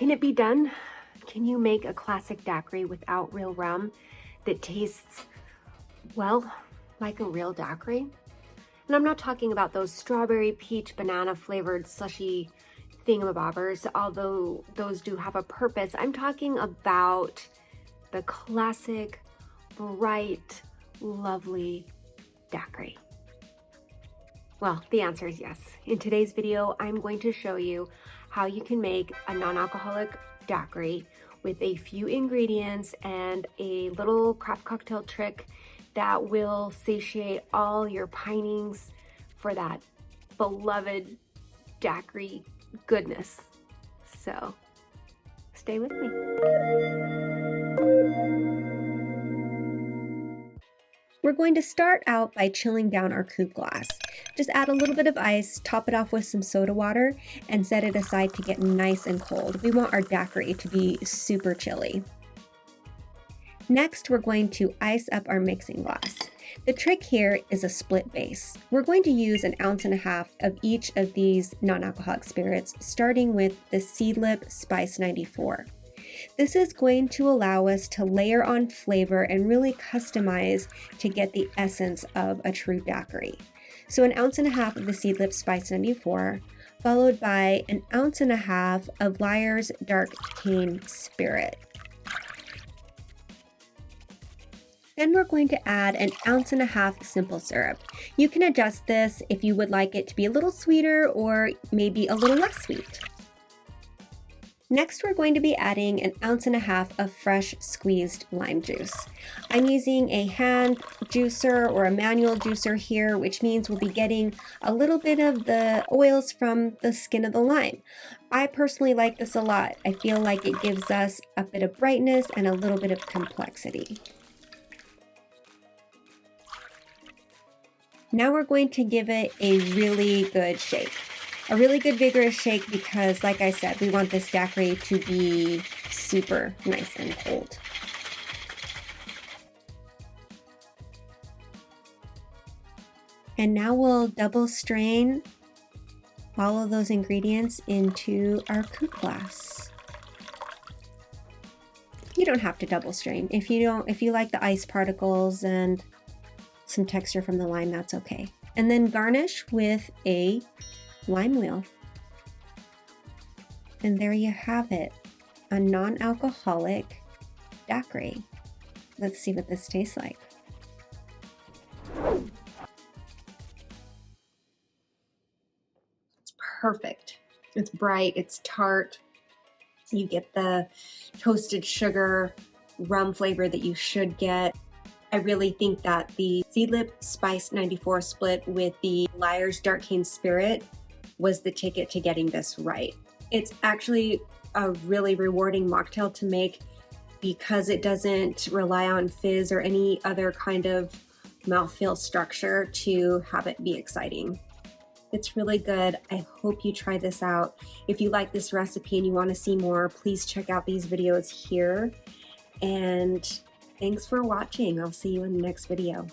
Can it be done? Can you make a classic daiquiri without real rum that tastes, well, like a real daiquiri? And I'm not talking about those strawberry, peach, banana flavored slushy thingamabobbers, although those do have a purpose. I'm talking about the classic, bright, lovely daiquiri. Well, the answer is yes. In today's video, I'm going to show you how you can make a non-alcoholic daiquiri with a few ingredients and a little craft cocktail trick that will satiate all your pinings for that beloved daiquiri goodness. So stay with me. We're going to start out by chilling down our coupe glass. Just add a little bit of ice, top it off with some soda water, and set it aside to get nice and cold. We want our daiquiri to be super chilly. Next, we're going to ice up our mixing glass. The trick here is a split base. We're going to use 1.5 ounces of each of these non-alcoholic spirits, starting with the Seedlip Spice 94. This is going to allow us to layer on flavor and really customize to get the essence of a true daiquiri. So 1.5 ounces of the Seedlip Spice 94, followed by 1.5 ounces of Lyre's Dark Cane Spirit. Then we're going to add 1.5 ounces simple syrup. You can adjust this if you would like it to be a little sweeter or maybe a little less sweet. Next, we're going to be adding 1.5 ounces of fresh squeezed lime juice. I'm using a hand juicer or a manual juicer here, which means we'll be getting a little bit of the oils from the skin of the lime. I personally like this a lot. I feel like it gives us a bit of brightness and a little bit of complexity. Now we're going to give it a really good shake. A really good vigorous shake because, like I said, we want this daiquiri to be super nice and cold. And now we'll double strain all of those ingredients into our coupe glass. You don't have to double strain. If you like the ice particles and some texture from the lime, that's okay. And then garnish with a lime wheel. And there you have it, a non-alcoholic daiquiri. Let's see what this tastes like. It's perfect. It's bright, it's tart. You get the toasted sugar rum flavor that you should get. I really think that the Seedlip Spice 94 split with the Lyre's Dark Cane Spirit was the ticket to getting this right. It's actually a really rewarding mocktail to make because it doesn't rely on fizz or any other kind of mouthfeel structure to have it be exciting. It's really good. I hope you try this out. If you like this recipe and you want to see more, please check out these videos here. And thanks for watching. I'll see you in the next video.